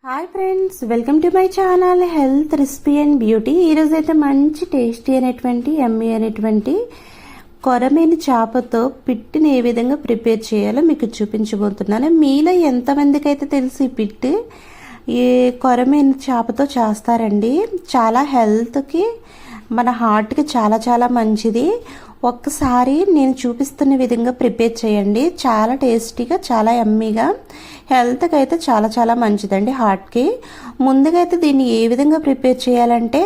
Hi friends, welcome to my channel health recipe and beauty. ఈరోజు అయితే మంచి tasty అనేటువంటి ఎమ్మీ అనేటువంటి కొరమీను చేపతో పిట్టిని ఏ విధంగా ప్రిపేర్ చేయాలో మీకు చూపించబోతున్నాను. మీలో ఎంతమందికి అయితే తెలుసు ఈ పిట్టి ఈ కొరమీను చేపతో చేస్తారండి. చాలా హెల్త్కి మన హార్ట్కి చాలా చాలా మంచిది. ఒక్కసారి నేను చూపిస్తున్న విధంగా ప్రిపేర్ చేయండి. చాలా టేస్టీగా, చాలా యమ్మీగా, హెల్త్కి అయితే చాలా చాలా మంచిదండి హార్ట్కి. ముందుగా అయితే దీన్ని ఏ విధంగా ప్రిపేర్ చేయాలంటే,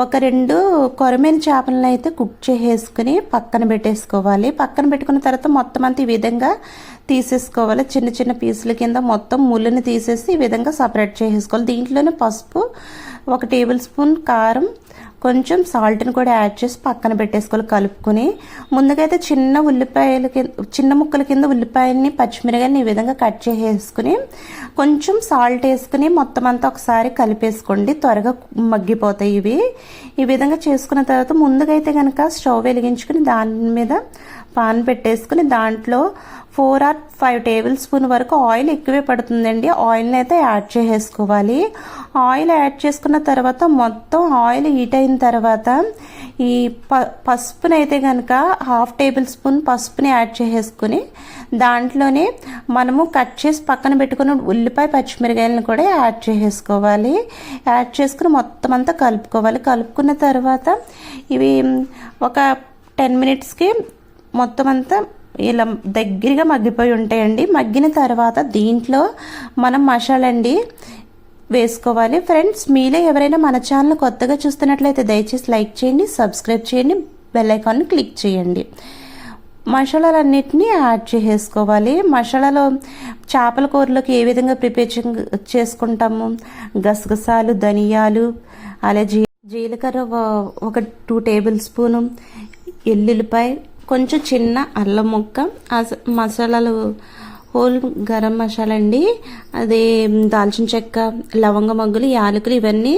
ఒక 2 కొరమీను చేపలను అయితే కుక్ చేసేసుకుని పక్కన పెట్టేసుకోవాలి. పక్కన పెట్టుకున్న తర్వాత మొత్తం అంతా ఈ విధంగా తీసేసుకోవాలి. చిన్న చిన్న పీసుల కింద మొత్తం ముళ్ళని తీసేసి ఈ విధంగా సపరేట్ చేసేసుకోవాలి. దీంట్లోనే పసుపు, 1 టేబుల్ స్పూన్ కారం, కొంచెం సాల్ట్ని కూడా యాడ్ చేసి పక్కన పెట్టేసుకోవాలి కలుపుకొని. ముందుగా అయితే చిన్న ముక్కల కింద ఉల్లిపాయలని, పచ్చిమిరకాయలని ఈ విధంగా కట్ చేసేసుకుని కొంచెం సాల్ట్ వేసుకుని మొత్తం అంతా ఒకసారి కలిపేసుకోండి. త్వరగా మగ్గిపోతాయి ఇవి. ఈ విధంగా చేసుకున్న తర్వాత ముందుగా అయితే కనుక స్టవ్ వెలిగించుకుని దాని మీద పాన్ పెట్టేసుకుని దాంట్లో 4 or 5 టేబుల్ స్పూన్ వరకు ఆయిల్ ఎక్కువే పడుతుందండి. ఆయిల్ని అయితే యాడ్ చేసేసుకోవాలి. ఆయిల్ యాడ్ చేసుకున్న తర్వాత మొత్తం ఆయిల్ హీట్ అయిన తర్వాత ఈ పసుపుని అయితే కనుక 1/2 టేబుల్ స్పూన్ పసుపుని యాడ్ చేసేసుకుని దాంట్లోనే మనము కట్ చేసి పక్కన పెట్టుకున్న ఉల్లిపాయ, పచ్చిమిరకాయలను కూడా యాడ్ చేసేసుకోవాలి. యాడ్ చేసుకుని మొత్తం అంతా కలుపుకోవాలి. కలుపుకున్న తర్వాత ఇవి ఒక 10 మినిట్స్కి మొత్తం అంతా ఇలా దగ్గరగా మగ్గిపోయి ఉంటాయండి. మగ్గిన తర్వాత దీంట్లో మనం మసాలా అండి వేసుకోవాలి. ఫ్రెండ్స్, మీలో ఎవరైనా మన ఛానల్ కొత్తగా చూస్తున్నట్లయితే దయచేసి లైక్ చేయండి, సబ్స్క్రైబ్ చేయండి, బెల్ ఐకాన్ని క్లిక్ చేయండి. మసాలాలన్నిటినీ యాడ్ చేసేసుకోవాలి. మసాలాలో చేపల కూరలోకి ఏ విధంగా ప్రిపేర్ చేసుకుంటాము, గసగసాలు, ధనియాలు, అలాగే జీలకర్ర 1 2 టేబుల్ స్పూను, ఎల్లుల్లిపాయ, కొంచెం చిన్న అల్లం ముక్క, మసాలాలు హోల్ గరం మసాలా అండి, అదే దాల్చిన చెక్క, లవంగ మగ్గులు, యాలకులు, ఇవన్నీ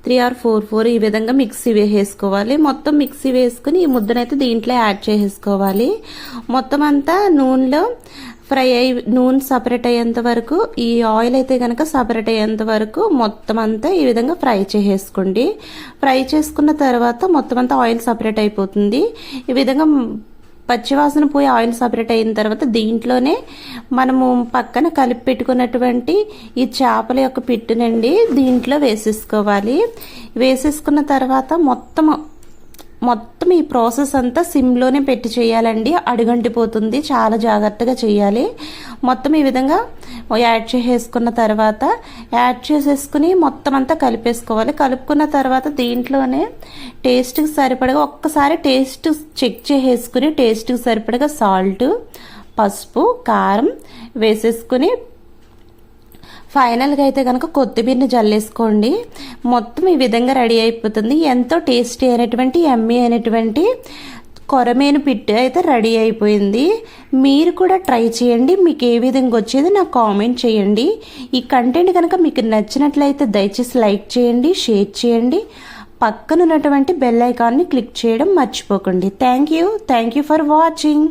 3 or 4 ఈ విధంగా మిక్సీ వేసేసుకోవాలి. మొత్తం మిక్సీ వేసుకుని ఈ ముద్దనైతే దీంట్లో యాడ్ చేసేసుకోవాలి. మొత్తం అంతా నూనెలో ఫ్రై అయ్యి నూనె సపరేట్ అయ్యేంత వరకు, ఈ ఆయిల్ అయితే కనుక సపరేట్ అయ్యేంత వరకు మొత్తం అంతా ఈ విధంగా ఫ్రై చేసేసుకోండి. ఫ్రై చేసుకున్న తర్వాత మొత్తం అంతా ఆయిల్ సపరేట్ అయిపోతుంది. ఈ విధంగా పచ్చివాసన పోయి ఆయిల్ సపరేట్ అయిన తర్వాత దీంట్లోనే మనము పక్కన కలిపి పెట్టుకున్నటువంటి ఈ చేపల యొక్క పిట్టునండి దీంట్లో వేసేసుకోవాలి. వేసేసుకున్న తర్వాత మొత్తం ఈ ప్రాసెస్ అంతా సిమ్లోనే పెట్టి చేయాలండి. అడుగంటిపోతుంది, చాలా జాగ్రత్తగా చేయాలి. మొత్తం ఈ విధంగా యాడ్ చేసేసుకున్న తర్వాత యాడ్ చేసేసుకుని మొత్తం అంతా కలిపేసుకోవాలి. కలుపుకున్న తర్వాత దీంట్లోనే టేస్ట్కి సరిపడగా ఒక్కసారి టేస్ట్ చెక్ చేసేసుకుని టేస్ట్కి సరిపడగా సాల్ట్, పసుపు, కారం వేసేసుకుని ఫైనల్గా అయితే కనుక కొత్తిమీరని జల్లేసుకోండి. మొత్తం ఈ విధంగా రెడీ అయిపోతుంది. ఎంతో టేస్టీ అయినటువంటి యమ్మీ అయినటువంటి కొరమీను పిట్టి అయితే రెడీ అయిపోయింది. మీరు కూడా ట్రై చేయండి. మీకు ఏ విధంగా వచ్చేది నాకు కామెంట్ చేయండి. ఈ కంటెంట్ కనుక మీకు నచ్చినట్లయితే దయచేసి లైక్ చేయండి, షేర్ చేయండి, పక్కన ఉన్నటువంటి బెల్ ఐకాన్ని క్లిక్ చేయడం మర్చిపోకండి. Thank you for watching.